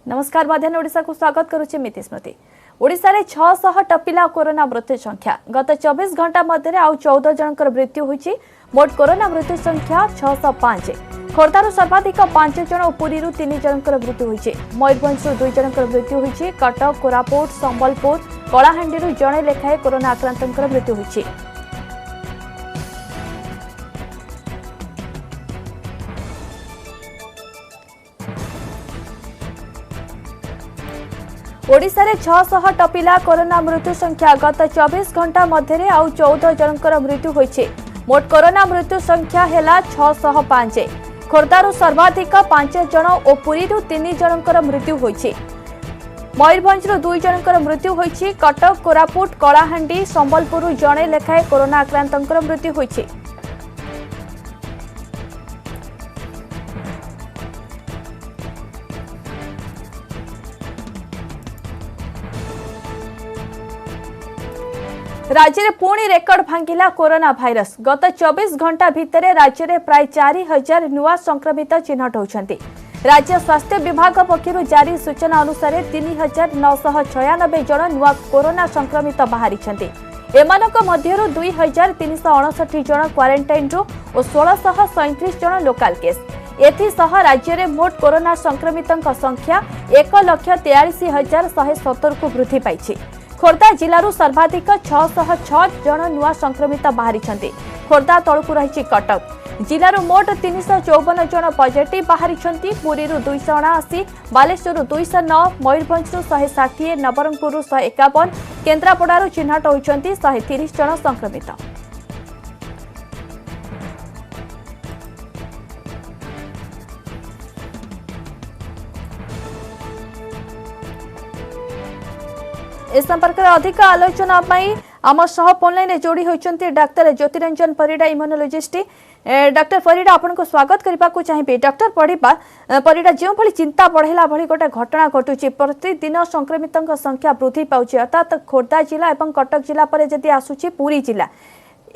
नमस्कार मध्याह्न ओडिशा को स्वागत करुचे मिति स्मृति। ओडिशा रे 600 टपिला कोरोना मृत्यु संख्या गत 24 घंटा मध्य आउ 14 जनकर मृत्यु होईची। मोट कोरोना मृत्यु संख्या 605। खोर्धारू सर्वाधिक 5 जन और पुरी 3 जनकर मृत्यु होईची। मयूरभंज 2 जनकर मृत्यु होईची। कटक कोरापुट संबलपुर कलाहांडी जणे लेखाए कोरोना आक्रांतंकर मृत्यु होईची। ओडिशा रे 600 टपिला कोरोना मृत्यु संख्या गत 24 घंटा मध्य आउ 14 जनकर मृत्यु होईचे। मोट कोरोना मृत्यु संख्या हेला 605। खोर्धारू सर्वाधिक 5 जन और पुरी 3 जनकर मृत्यु होईचे। मयूरभंज 2 जनकर मृत्यु होईची। कटक कोरापुट कलाहांडी संबलपुर जणे लेखाए कोरोना आक्रांतंकर मृत्यु होईचे। राज्य में पुणी रेकर्ड भांगिला कोरोना भाइरस। गत 24 घंटा भितर राज्य में प्राय 4000 नुआ संक्रमित चिन्हट होती। राज्य स्वास्थ्य विभाग पक्षर जारी सूचना अनुसार 3996 जन नुआ कोरोना संक्रमित बाहरी। एमानक मध्यरु 2359 जन क्वारंटाइन और 1637 जन लोकाल केस। एथिसह राज्य में मोट कोरोना संक्रमितों संख्या 1,43,170 को वृद्धि पाई। खोर्धा जिलू सर्वाधिक 606 जन नुआ संक्रमित बाहरी। खोर्धा तलू रही कटक जिलूर मोट 354 जन पॉजिटिव बाहरी। पुरी 279, बालेश्वर 209, मयूरभंज 160, नवरंगपुर 151, केन्द्रापड़ारू चिन्हट होती 130 जन संक्रमित। इस संपर्क में अधिक आलोचना आम सह फोन लाइन जोड़ी होती doctor Jyotiranjan Parida immunologist. Doctor Parida आपन को स्वागत करने को चाहिए। डाक्टर परिड़ा जो भली चिंता बढ़ेला भली गोटे घटना घटुची प्रतिदिन संक्रमितों संख्या वृद्धि पाउछ अर्थात खोर्धा जिला और कटक जिला पर जदि आसुची पुरी जिला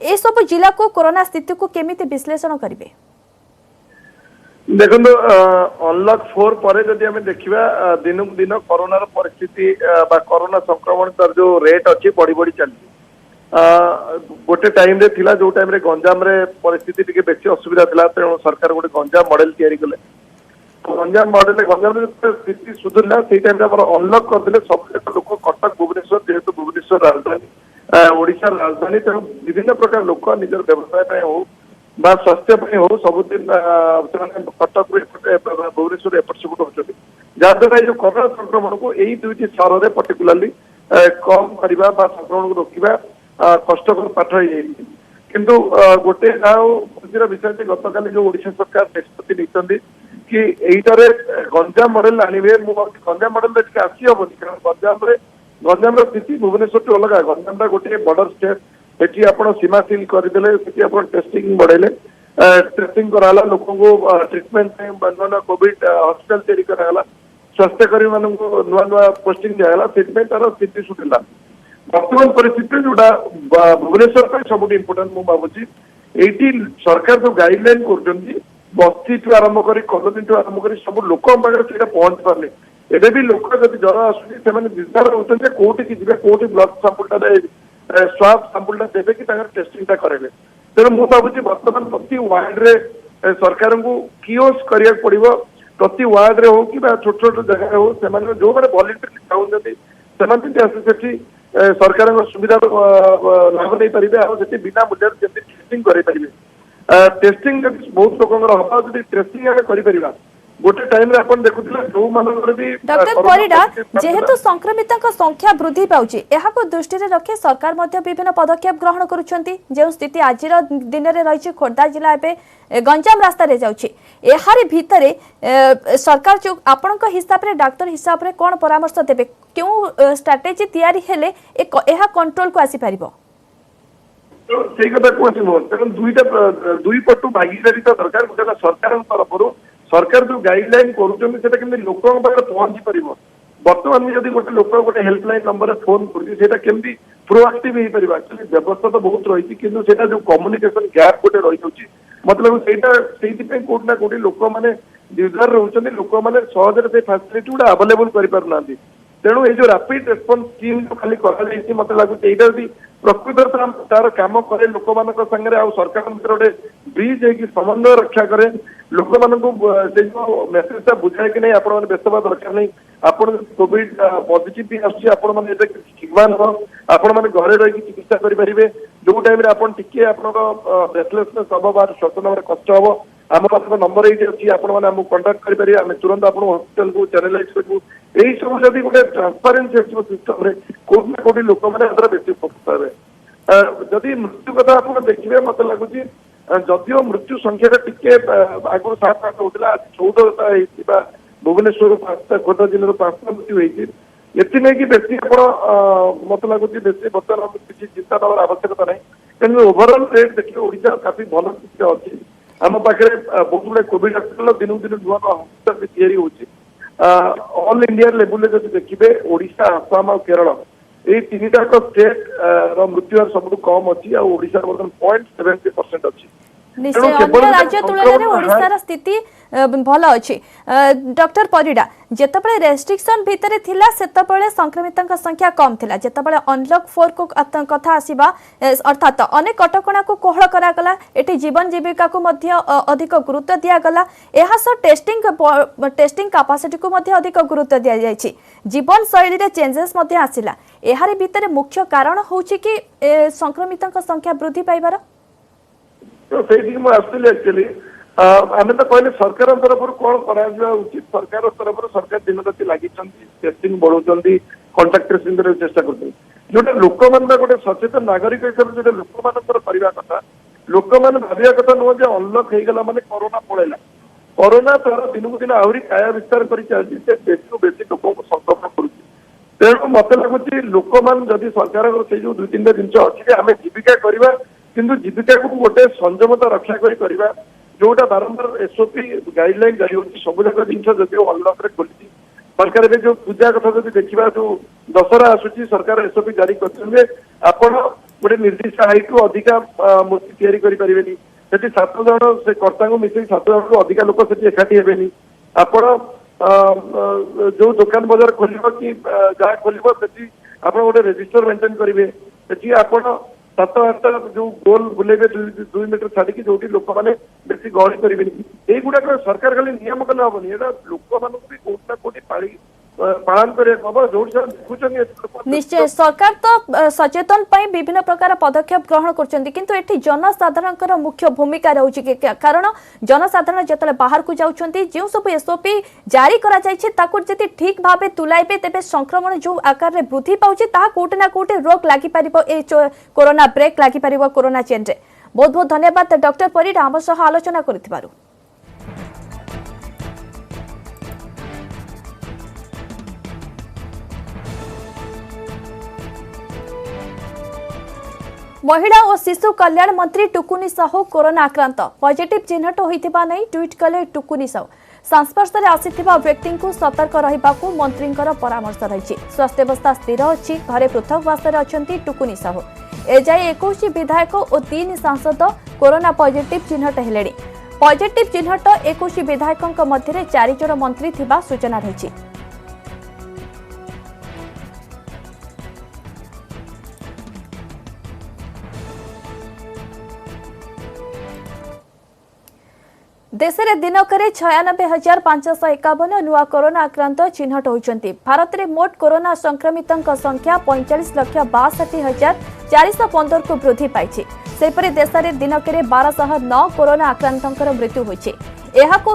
ए सब जिला को कोरोना स्थिति को केमिति विश्लेषण करेंगे? देखो अनलॉक 4 पर जदि हमें देखा दिन को दिन कोरोना परिस्थिति कोरोना संक्रमण तर जो रेट अच्छी बढ़ी बढ़ी चलती गोटे टाइम रे थिला जो टाइम रे गंजाम रे परिस्थिति टिके बेसी असुविधा थिला तेणु सरकार गोटे गंजाम मॉडल तैयारी कले। गंजाम रे स्थिति सुधरला से टाइम रे हमर अनलॉक कर दिले सब लोक कटक भुवनेश्वर जेहेतु भुवनेश्वर राजधानी ओडिशा राजधानी तेणु विभिन्न प्रकार लोक निजर व्यवसाय हो बा स्वास्थ्य हो सबुदिन कटक भुवनेश्वर एपट सेपट होती जहाद्वारा जो कोरोना संक्रमण को यही दुईटी सहर में पर्टिकुलाली कम करवा संक्रमण को रोकवा कष्टकर पाठ हो किंतु गोटे खुशी विषय गतकाली जो ओडिशा सरकार निष्पत्ति नहीं कि यहीटारे गंजाम मॉडल आणवे गंजाम मॉडल आसी हेनी कारण गंजाम स्थिति भुवनेश्वर अलग गंजाम गोटे बॉर्डर स्टेट सेठी आपण सीमा सील करदेले सेठी आपण टेस्टिंग बढ़ेले टेस्टिंग कराला लोकों को ट्रीटमेंट नुआ कोविड हॉस्पिटल तैयारी कराला स्वास्थ्यकर्मी मान नुआ नुआ पोस्टिंग दिगला से तार स्थिति सुधरला। वर्तमान परिस्थिति जोटा भुवनेश्वर सब इम्पोर्टाट मुझे भावुची ये सरकार जो गाइडलाइन कर बस्ती ठू आरंभ कर कॉलोनी ठू आरंभ कर सब लोक पाखे पहुंच पारे एवं भी लोक जब ज्वर आसुचे निर्धार होते कौटी की जी कौटी ब्लड साम्पल स्वाब साम्पल देवे कि टेस्टिंग करेंगे तेणु मुझे भावुची वर्तमान प्रति वार्ड रे सरकार को कियोस्क करिया पड़िबो प्रति वार्ड रे हो कि छोट छोट जगह हो से जो मैंने वॉलंटियरली चाहते सरकार सुविधा लाभ नहीं पारे बिना मूल्य टेस्टिंग करें टेस्टिंग बहुत लोक हम टेस्टिंग कर गोटे टाइम रे अपन देखुथिले जो मानकर भी डॉक्टर परिड़ा जेहेतु संक्रमितों संख्या वृद्धि पाउची एहाको दृष्टि रे रखे सरकार मध्य विभिन्न पदक्षेप ग्रहण करुछंती जो स्थिति आज दिन रे रही खोर्धा जिला एबे गंजाम रास्ता रे जाउची एहारी भितरे सरकार जो आपन को हिसाब रे डॉक्टर हिसाब रे कोन परामर्श देबे क्यों स्ट्रेटजी तैयारी हेले एहा कंट्रोल को आसी पारिबो तो सेही कथा कहछि तेन दुई पटु भागीदारी तो दरकार गोटे सरकार तरफ सरकार जो गाइडलाइन करुँच लोक पहुंची पार बर्तमान जदि गोटे लोक गोटे हेल्पलाइन नंबर फोन कर केमती प्रोआक्टिव हो पार एक्चुअली व्यवस्था तो बहुत रही कि जो कम्युनिकेशन गैप गोटे रही मतलब से कोट ना कोटी लोक मैंने यूजर रोचे लोक मैंने सहजरे से फैसिलिटी गुड़ा अवेलेबल करना तेणु ये जो रैपिड रेस्पॉन्स टीम जो खाली कर मत लगुच भी प्रकृत तार कम करे लोक मान सागर आ सरकार गोटे ब्रिज है समन्वय रक्षा करे लोक मान जो मेसेजटा बुझाए कि नहीं आपण व्यस्त हवा दरकार नहीं आपण कोविड पॉजिटिव भी आसमान स्टिग्मा नुह आपण मैंने घरे रही चिकित्सा करेंगे जो टाइम टिके ब्रेथलेसनेस हम बा श्वसन हमारे कष्ट हम आम पाख नंबर ये अच्छी आपको कंटाक्ट करेंगे आम तुरंत आप हॉस्पिटल को चैनलाइज करूँ यही सब जब गोटे ट्रांसपारेन्सी सिस्टम कोट ना कोटी लोक मैंने बेसी फोकस हे जदि मृत्यु कथा आप देखिए मत लगुच जदिव मृत्यु संख्या टिके आगुरी 7-8 होता आज 14 भुवनेश्वर 5टा खोर्धा जिले 5टा मृत्यु होती कि बेसी मत लगुच बेसी बर्तमान किसी चिंता दबार आवश्यकता नहीं तेनाली ओभरअल रेट देखिए ओडिशा काफी भल स्थिति अच्छी आम पाखे बहुत गुड़ा कोविड हस्पिटाल दिन दिन नुआ नुआ हस्पिटाल भी तैयारी होची ऑल इंडिया लेवल जब देखिए ओडिशा आसाम और केरल ये 3टाक स्टेट मृत्यु सब कम अच्छी ओडिशा बर्तमान 0.70% अच्छी निश्चय अन्य राज्य तुलन ओडिशार स्थिति भल अच्छी डॉक्टर परिडा जेतबळे रेस्ट्रिक्शन भितर थिला सेतबळे संक्रमितंक संख्या कम थिला जेतबळे अनलॉक 4 को कथा आसीबा अर्थात अनेक कटकणा को कोहळ करा गला एटी जीवन जीविका को मध्य अधिक गुरुत्व दिया गला एहा स टेस्टिंग कैपेसिटी को मध्य अधिक गुरुत्व दिया जायछि जीवन शैली रे चेंजेस मध्य आसिला एहारे भितर मुख्य कारण होछि कि संक्रमितंक संख्या वृद्धि पाइबार तो से एक्चुअली आम तो कहले सरकार तरफ कौन करा उचित सरकार तरफ सरकार दिन राति लगी टेस्टिंग बढ़ाऊँ कंटाक्ट ट्रेसिंग चेष्टा कर जोटा लोक मान गोटे सचेतन नागरिक हिसाब से जो लोक मान कथा लोक मैंने भाविया कथा नुह जो अनलक हो गला माने कोरोना पड़ेगा कोरोना तार दिन को दिन आहरी काया विस्तार कर बेसी बेसी लोक संक्रमण कर तेणु मत लगुच लोक मान जदि सरकार से जो 2-3टा जिन अच्छी आम जीविका करवा किंतु जीविका को गोटे संयमता रक्षा करवा जोटा बारंबार एसओपी गाइडलाइन जारी होती सब जाक जिन जदिव अनलक खोली सरकार में जो पूजा कथा जब देखा जो दशहरा आसूची सरकार एसओपी जारी कर आपण गोटे निर्दिष्ट हाइट रु अधिका मूर्ति तैयारी से 7 जन से कर्ता को मिसे 7 जन रु अधिका लोक से एकाठी हेबेनी आपण जो दुकान बाजार खोल कि जहाँ खोल आप गोटे रेजिस्टर मेंटेन करेंगे से आपण 7-8टा जो गोल बुलेबे 2 मीटर छाड़ी जो लोक मैंने बेसी गहली करेंगे युवाक सरकार खाली नियम कले हेनी लोक मान भी कोट ना कोटी पालन कर निश्चय सरकार तो सचेतन पई विभिन्न प्रकार पदक्षेप ग्रहण करछन्ती किंतु एठी जनसाधारणकर मुख्य भूमिका रहउछि कारण जनसाधारण जतले बाहर को जाउछन्ती जे सब एसओपी जारी करा जायछि ताकु जति ठीक भाबे तुलाइबे तेबे संक्रमण जो आकार रे वृद्धि पाउछि ता कोट ना कोटे रोक लागि परिबो ए कोरोना ब्रेक लागि परिबो कोरोना चेन रे बहुत बहुत धन्यवाद डॉक्टर परिडा हम सह आलोचना करथिबारु। महिला और शिशु कल्याण मंत्री टुकुनी साहू कोरोना आक्रांत पॉजिटिव चिन्हट होइथिबा नै ट्वीट कले टुकुनी साहू संस्पर्श में आसिथिबा व्यक्ति को सतर्क रहिबाकू मंत्रींकर परामर्श रही स्वास्थ्य अवस्था स्थिर अच्छी घरे पृथकवास अछंती टुकुनी साहू एजाए 21 विधायक और 3 सांसद कोरोना पॉजिटिव चिन्हट हेले पॉजिटिव चिन्हट 21 विधायकों मध्य 4 जन मंत्री थिबा सूचना रही। देश में दिनक 96,551 नुआ कोरोना आक्रांत चिन्हट होती भारत में मोट कोरोना संक्रमितों संख्या 45,62,415 को वृद्धि पाई सेपरि देश में दिनक 1209 कोरोना आक्रांतों मृत्यु होती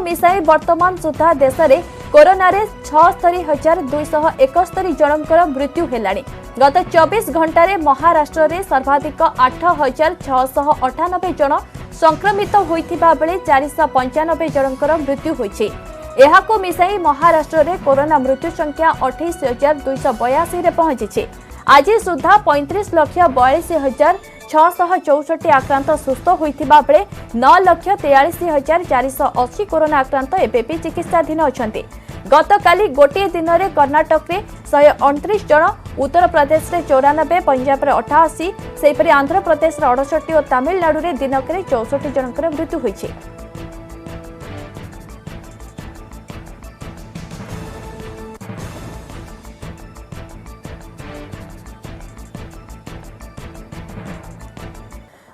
मिसाई वर्तमान सुधा देश में कोरोना 76,271 जनकर मृत्यु है गत 24 घंटे महाराष्ट्र में सर्वाधिक 8,698 जन संक्रमित होइथिबा बेले 495 जनकर मृत्यु होइछि एहाको मिसाई महाराष्ट्र रे कोरोना मृत्यु संख्या 28,282 रे पहुंची आज सुधा 35,42,664 आक्रांत सुस्थ होइथिबा बेले 9,43,480 कोरोना आक्रांत एबे भी चिकित्साधीन अछंती गतकाली गोटे दिन में कर्णाटक में 129 जन, उत्तर प्रदेश में 94, पंजाब में 88, सेहीपरि आंध्र प्रदेश में 68 और तमिलनाडु में दिनक 64 जनकर मृत्यु होइछि।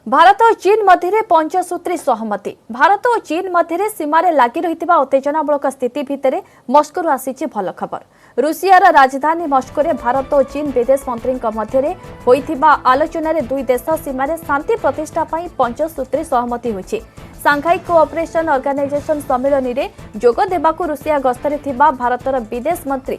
भारत और चीन मध्य पंचसूत्री सहमति। भारत और चीन मध्य सीमार लगी रही उत्तेजनामूलक स्थिति भितर मस्को आसी भल खबर। रूसियार राजधानी मस्को भारत और चीन विदेश मंत्री मध्य होइथिबा आलोचना दुई देश सीमार शांति प्रतिष्ठा पर पंचसूत्री सहमति होइछि। सांघाई कोऑपरेशन ऑर्गेनाइजेशन सम्मेलन में जोग देबाकू रूसिया गस्तरे थिबा भारतर विदेश मंत्री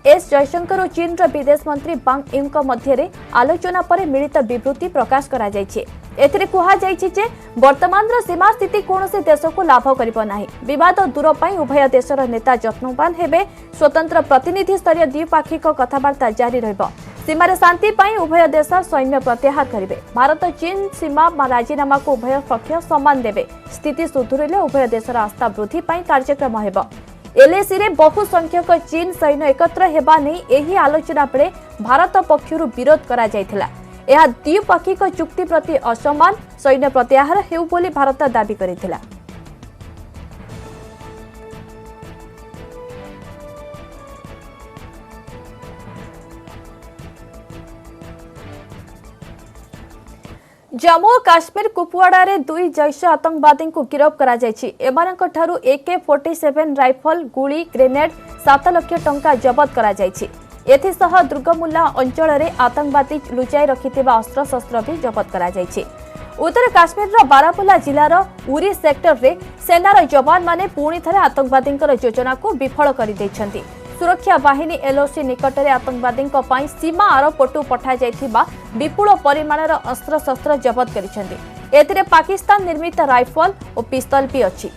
एस जयशंकर और चीन विदेश मंत्री वांग यी मध्य आलोचना पर मिलित विवृत्ति प्रकाश करा जायछि। एथिरे कुहा जायछि जे वर्तमान सीमा स्थिति कौनसी देश को लाभ करिबो नाही। विवाद दूर पर उभय देशर नेता यत्नवान हेबे। स्वतंत्र प्रतिनिधि स्तरीय द्विपाक्षिक कथबार्ता जारी रहिबो। सीमार शांति पर उभय देश सैन्य प्रत्याहार करेंगे। भारत चीन सीमा राजीनामा को उभय पक्ष सम्मान देवे। स्थिति सुधुरिले उभय देशर आस्था वृद्धि पर कार्यक्रम हेबो। एलएसी रे बहु संख्यक चीन सैन्य एकत्र हेबा नै एही आलोचना बेले भारत पक्षरु विरोध करा जायथिला। यह द्विपाक्षिक चुक्ति प्रति असम्मान, सैन्य प्रत्याहार हेउ बोली भारत दाबी करिथिला। जम्मू और काश्मीर कुपवाड़ा रे दुई जैश आतंकवादी को गिरफ्त करा जायछि। एमानक ठारू AK-47 राइफल, गुली, ग्रेनेड, 7 लाख टंका जबत करा जायछि। एथिसह दुर्गमुल्ला अंचल रे आतंकवादी लुचाई रखिथिबा अस्त्रशस्त्र भी जबत करा जायछि। उत्तर काश्मीर बारामुल्ला जिलार उरी सेक्टर रे सेनार जवान माने पुणी थरे आतंकवादी योजना को विफल कर दैछन्ति। सुरक्षा बाहिनी एलओसी निकट में आतंकवादी सीमा आरपटू पठा जाइथिबा विपुल परिमाणर अस्त्रशस्त्र जबत करिसेंति। एथिरे पाकिस्तान निर्मित राइफल और पिस्तल भी अछि।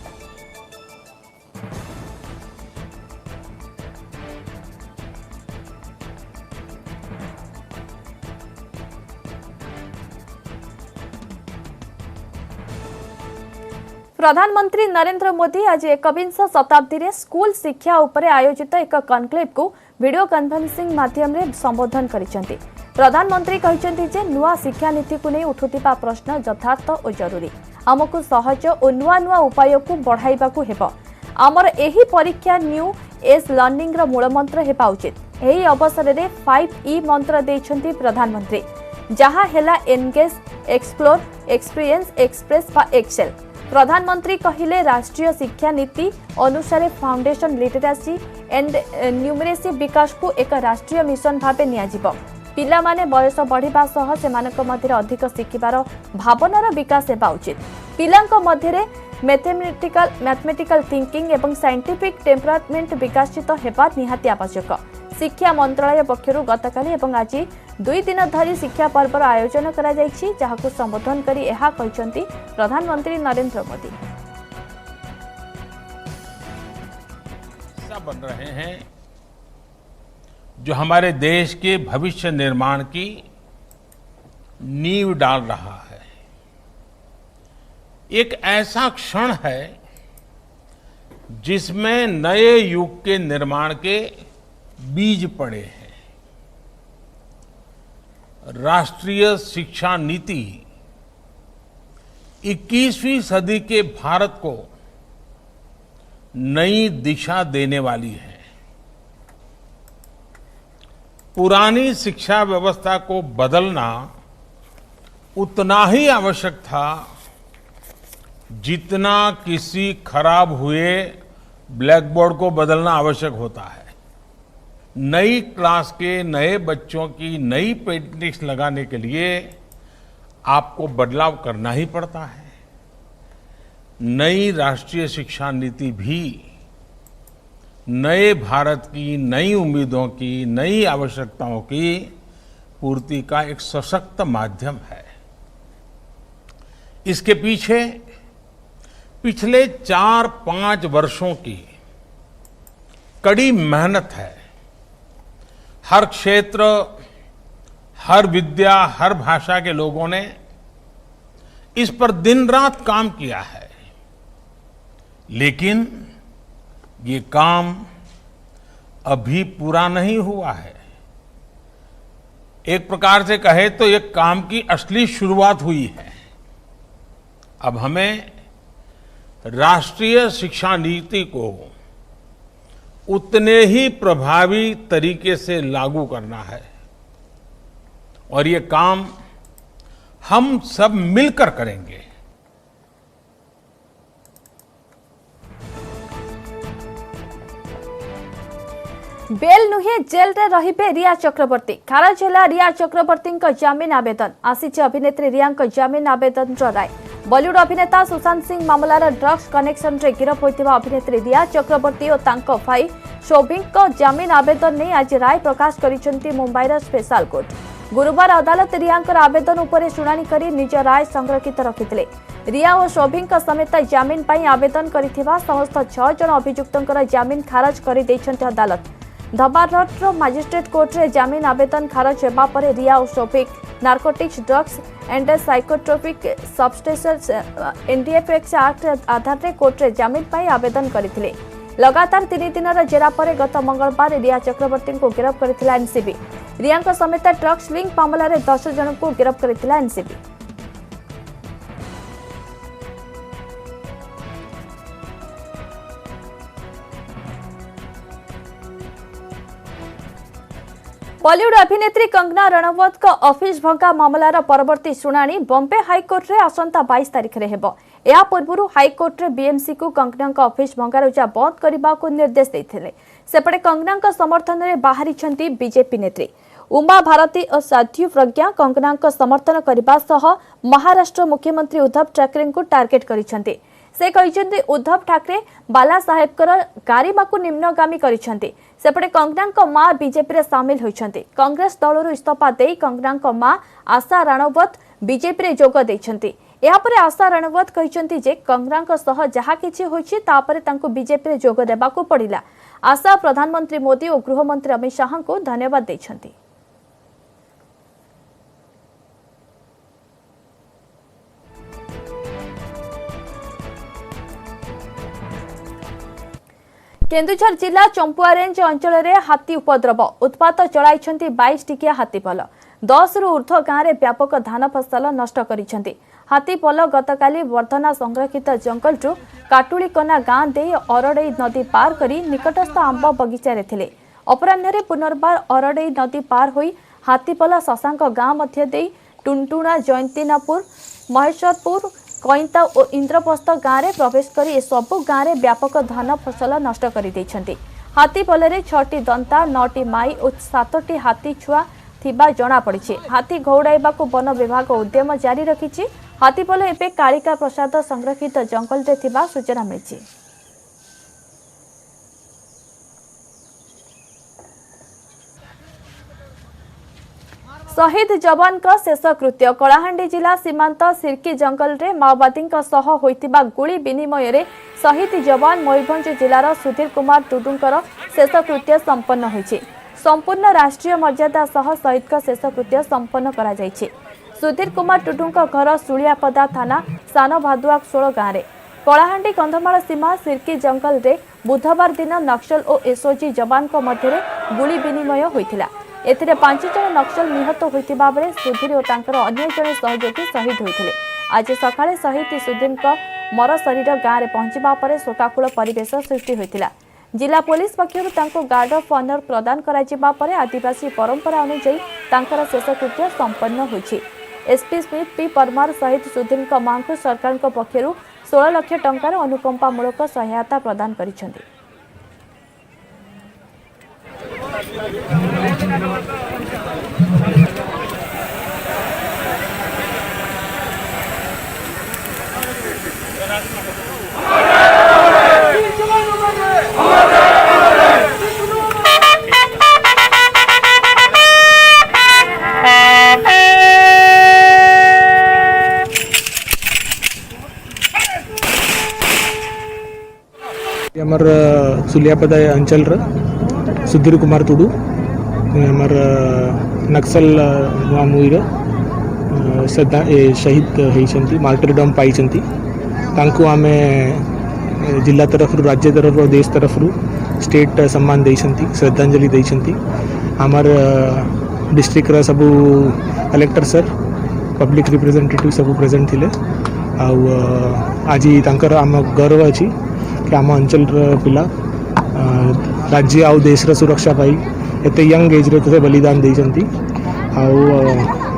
प्रधानमंत्री नरेंद्र मोदी आज 21 शताब्दी रे स्कूल शिक्षा उपरे आयोजित एक कनक्लेव को वीडियो कॉन्फ्रेंसिंग माध्यम रे संबोधन करिसेंति। प्रधानमंत्री कहिसेंति जे नुआ शिक्षा नीति को नै उठुतिबा प्रश्न यथार्थ और जरूरी। हमकु सहज और नुआ नुआ उपाय को बढ़ाइबा को हेबो। हमर एही परीक्षा न्यू एज लर्निंग रो मूल मंत्र हेबा उचित। एही अवसर रे 5E मंत्र दैछंती प्रधानमंत्री, जहां हेला एनगेज, एक्सप्लोर, एक्सपीरियंस, एक्सप्रेस बा एक्सेल। प्रधानमंत्री कहिले राष्ट्रीय शिक्षा नीति अनुसार फाउंडेशन लिटरेसी एंड न्यूमरेसी विकास को एक राष्ट्रीय मिशन भाव नियाजिब। पिला माने बयस बढ़िबा सह सेमानक मध्य अधिक शिखिबार भावनार विकास हेबा उचित। पिलांक मध्य मैथमेटिकल थिंकिंग एवं साइंटिफिक टेम्परामेंट विकसित हेबा निहाती आवश्यक। शिक्षा मंत्रालय पक्षरु गतकाली एवं आज 2 दिन धरी शिक्षा पर्वर आयोजन करा जायछि, जहाकु संबोधन करी एहा कहिसंती प्रधानमंत्री नरेंद्र मोदी। ऐसा बन रहे हैं जो हमारे देश के भविष्य निर्माण की नींव डाल रहा है। एक ऐसा क्षण है जिसमें नए युग के निर्माण के बीज पड़े हैं। राष्ट्रीय शिक्षा नीति 21वीं सदी के भारत को नई दिशा देने वाली है। पुरानी शिक्षा व्यवस्था को बदलना उतना ही आवश्यक था जितना किसी खराब हुए ब्लैक बोर्ड को बदलना आवश्यक होता है। नई क्लास के नए बच्चों की नई पेंटिंग्स लगाने के लिए आपको बदलाव करना ही पड़ता है। नई राष्ट्रीय शिक्षा नीति भी नए भारत की नई उम्मीदों की नई आवश्यकताओं की पूर्ति का एक सशक्त माध्यम है। इसके पीछे पिछले 4-5 वर्षों की कड़ी मेहनत है। हर क्षेत्र, हर विद्या, हर भाषा के लोगों ने इस पर दिन रात काम किया है, लेकिन ये काम अभी पूरा नहीं हुआ है। एक प्रकार से कहे तो ये काम की असली शुरुआत हुई है। अब हमें राष्ट्रीय शिक्षा नीति को उतने ही प्रभावी तरीके से लागू करना है और ये काम हम सब मिलकर करेंगे। बेल नुहे जेल रे रहिबे रिया चक्रवर्ती। खारज होला रिया चक्रवर्ती जमीन आवेदन। आसीचे अभिनेत्री रिया जमीन आवेदन राय। बॉलीवुड अभिनेता सुशांत सिंह मामलार ड्रग्स कनेक्शन रे गिरफ होइतिबा अभिनेत्री रिया चक्रवर्ती और तांको भाई शोभिक जमीन आवेदन ने आज राय प्रकाश करिसेंती मुंबईर स्पेशल कोर्ट। गुरुवार अदालत रियांकर आवेदन उपरे शुणानी करी निज राय संरक्षित रखिथिले। रिया और शोभिक समेत जमीन पाई आवेदन करिथिबा समस्त 6 जन अभियुक्तंकर जमीन खारज करि दैछंती अदालत। धबारर मजिस्ट्रेट कोर्ट रे जमीन आवेदन खारज हेबा परे रिया और Showik narcotics drugs and psychotropic substances NDPS act आधार रे कोर्ट रे जमीन पाई आवेदन करिथिले। लगातार 3 दिनर जेरा परे गत मंगलवार रिया चक्रवर्ती को गिरफ्त करिथिला एनसीबी। रिया समेत ड्रग्स लिंक मामला रे 10 जन को गिरफ्त करिथिला एनसीबी। बॉलीवुड अभिनेत्री कंगना रणवत का ऑफिस भंगा मामलार परवर्ती शुणाणी बॉम्बे हाईकोर्ट रे आसंता 22 तारिख रे हेबो। या पूर्व हाईकोर्ट रे बीएमसी को कंगना का ऑफिस भंगारुजा बंद करने को निर्देश देथिले। सेपटे कंगना का समर्थन रे बाहरी छंती बीजेपी नेत्री उमा भारती और साध्वी प्रज्ञा कंगना का समर्थन करबा सह महाराष्ट्र मुख्यमंत्री उद्धव ठाकरे को टार्गेट करिसंती। से कहिसंती उद्धव ठाकरे बाला साहेबकर गारिमा को निम्नगामी करिसंती। सेपटे कंगना मां बीजेपी रे शामिल होइछंती। कांग्रेस दलरू इस्तीफा देई कंगना मां आशा राणवत बीजेपी रे जोग दैछंती। या परे आशा राणवत कहिसंती जे कंगना सह जहा किछि होइछि तापरे तांको बीजेपी रे जोग देबाको पड़िला। आशा प्रधानमंत्री मोदी और गृहमंत्री अमित शाह को धन्यवाद दैछंती। केन्दुझर जिला चंपुआ रेंज अंचल में हाथी उपद्रव उत्पात चलाई 22 टिकिया हाथीपल 10 रु ऊर्ध्व गाँव में व्यापक धान फसल नष्ट करिसेंती। हाथीपल गतकाली वर्धना संरक्षित जंगल काटुलीकना गाँ दे अरडई नदी पार करी निकटस्थ आंब बगीचा थिले। अपराह्न पुनर्बार अरडई नदी पार होई हाथीपल शशांक गाँ मध्य दे टुनटुणा जयंतीनापुर महेश्वरपुर कईता और इंद्रप्रस्थ गाँव में प्रवेश कर सबु गाँव में व्यापक धान फसल नष्ट कर हाथीपल 6टी दंता 9टी माई और 7टी हाथी छुआ थिबा जना पड़ी। हाथी घौड़ाइबा को वन विभाग उद्यम जारी रखी। हाथीपल एवं कालिका प्रसाद संरक्षित जंगल में थिबा सूचना मिली। शहीद जवान का शेषकृत्य कलाहांडी जिला सीमांत सिरकी जंगल रे माओवादी होइतिबा गुली विनिमय रे शहीद जवान मयूरभंज जिलार सुधीर कुमार टुडुंकर शेषकृत्य संपन्न होइछि। संपूर्ण राष्ट्रीय मर्यादा सह शहीद का शेषकृत्य संपन्न करा जाइछि। सुधीर कुमार टुडुंक घर सुलियापदा थाना सान भादुआ 16 गाँव में कलाहांडी कंधमाल सीमा सिरकी जंगल रे बुधवार दिन नक्सल और एसओजी जवान मध्य गुली विनिमय होइथिला। एथिरे 5 जन नक्सल निहत होइतिबा बेले सुधीर और तांकर अन्य जने सहयोगी शहीद होइथिले। आज सकाळे शहीद सुधीर मर शरीर गाँव में पहुंचवा पर शोकाकुल परिवेश सृष्टि होइथिला। जिला पुलिस पक्षरु तांको गार्ड ऑफ ऑनर प्रदान कराजिबा परे आदिवासी परंपरा अनुसार तांकर शेषकृत्य संपन्न होइछि। एसपी स्मिथ पी परमार शहीद सुधीर मां को सरकार पक्षरु 16 लाख टंकार अनुकंपामूलक सहायता प्रदान करिसेंती। आमर सुलियापदा अंचल सुधीर कुमार टुडू आमर नक्सल मुईर शहीद होती मार्टरडम पाई आम जिला तरफ राज्य तरफ देश तरफ स्टेट सम्मान देइछंती श्रद्धांजलि देइछंती आमर डिस्ट्रिक्ट रा सबु कलेक्टर सर पब्लिक रिप्रेजेंटेटिव सबु प्रेजेंट थिले आज तांकर आम गर्व अच्छी कि आम अंचल पिला राज्य आउ देश सुरक्षा पाई एत यंग एज रे बलिदान देइछंती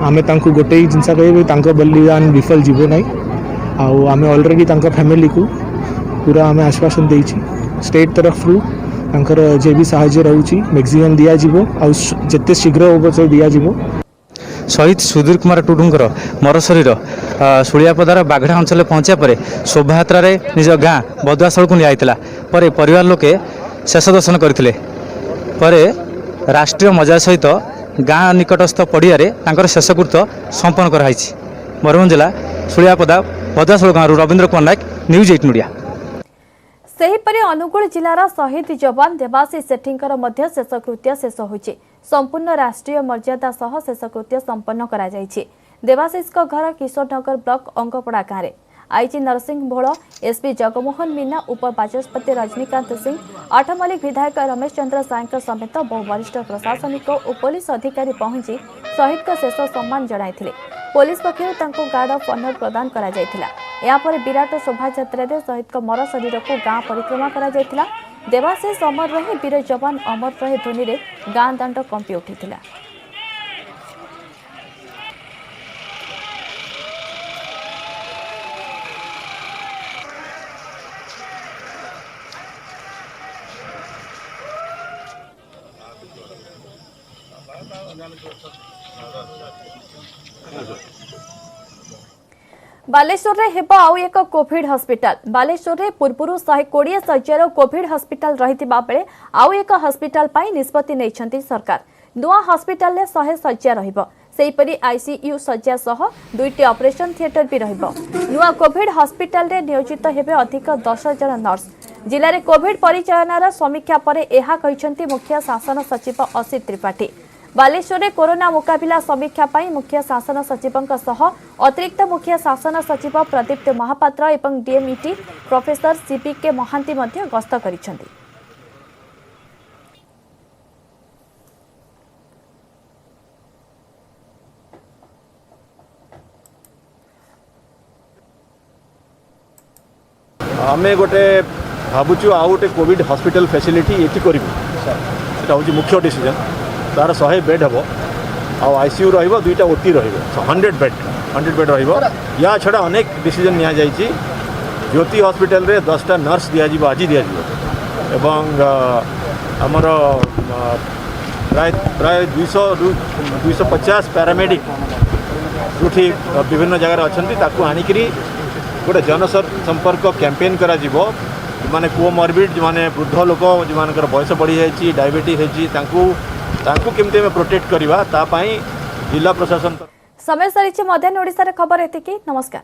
आमे तांको गोटे ही जिनसा कहे बलिदान विफल जीव ना आम अलरेडी फैमिली को पूरा आम आश्वासन देइछि स्टेट तरफ रु तांकर जे भी साहाय्य रहउछि मैक्सिमम दिया जीवो आ जते शीघ्र होबो से दिया जीवो। शहीद सुधीर कुमार टुडुंकर मर शरीर शुलियापदार बागड़ा अंचल पहुँचा पर शोभायात्रा निज गाँ बदुआशल को निया पर परिवार लोके शेष दर्शन करते राष्ट्रीय मजा सहित गाँ निकटस्थ पड़िया शेषकृत्य संपन्न कराई। मयूरभंज जिला शुलियापदा बदुआशल गाँव रवींद्र कुमार नायक न्यूज 8 मीडिया। सेहीपरि अनुगुल जिलार शहीद जवान देवाशीष सेठींकर मध्य शेषकृत्य शेष होइछि संपूर्ण राष्ट्रीय मर्यादा सह शेषकृत्य संपन्न करा जाइछि। देवाशीष को घर किशोरनगर ब्लॉक अंगपड़ा गाँव में आईजी नरसिंह भोल एसपी जगमोहन मीना उपबाचस्पति रजनीकांत सिंह आठमल्लिक विधायक रमेश चंद्र सायंक समेत बहु वरिष्ठ प्रशासनिक और पुलिस अधिकारी पहुंची शहीद को शेष सम्मान जणाइथिले। पुलिस पक्षरु गार्ड ऑफ ऑनर प्रदान करा जायथिला। यापर विराट शोभायात्रा रे शहीद को मर शरीर को गाँ परिक्रमा करा जायथिला। देवाशीष अमर रहे वीर जवान अमर रहे ध्वनि रे गाँ दांड कंपी उठिथिला। बालेश्वर रे हेबो आउ एक कोविड हॉस्पिटल। बालेश्वर रे पूर्वरु 120 शय्यार कोविड हॉस्पिटल रहितिबा बेले आउ एक हॉस्पिटल पाई निष्पत्ति नैछंती सरकार। नुआ हॉस्पिटल ले 100 शय्या रहिबो। सेहीपरि आईसीयू शय्या सह 2टी ऑपरेशन थिएटर भी रहिबो। नुआ कोविड हॉस्पिटल रे नियोजित हेबे अधिक 10 जन नर्स। जिले रे कोविड परिचालनार समीक्षा परे एहा कहिसंती मुख्य शासन सचिव असित त्रिपाठी। बालेश्वर में कोरोना मुकाबिला समीक्षा पाई मुख्य शासन सचिवंक सह अतिरिक्त मुख्य शासन सचिव प्रदीप्त महापात्र एवं डीएमईटी प्रोफेसर सीपीके महांती मध्य गस्त करिसेंती। आमे गोटे भावुचु आउ गोटे कोविड हॉस्पिटल फैसिलिटी ये करूँ हूँ मुख्य डिसीजन तार 100 बेड हम आईसीयू रहिबो 2टा ओटी रहिबो 100 बेड रहिबो। या छड़ा अनेक डिसीजन निया जाइछि। ज्योति हॉस्पिटल रे 10टा नर्स दिया जीवो आज दिया जीवो एवं हमर प्राय 250 पैरामेडिक जोठी विभिन्न जगह अच्छी ताकू आनिकरी गोटे जनसंपर्क कैंपेन करा जीवो माने कोमॉर्बिड जो माने वृद्ध लोक जो मानकर बयस बढ़ी जाइछि डायबिटीज होइछि तांकू केमते में प्रोटेक्ट करवा ता पई जिला प्रशासन। समय सरी मध्याह्न ओडिसा रे खबर एतिकी। नमस्कार।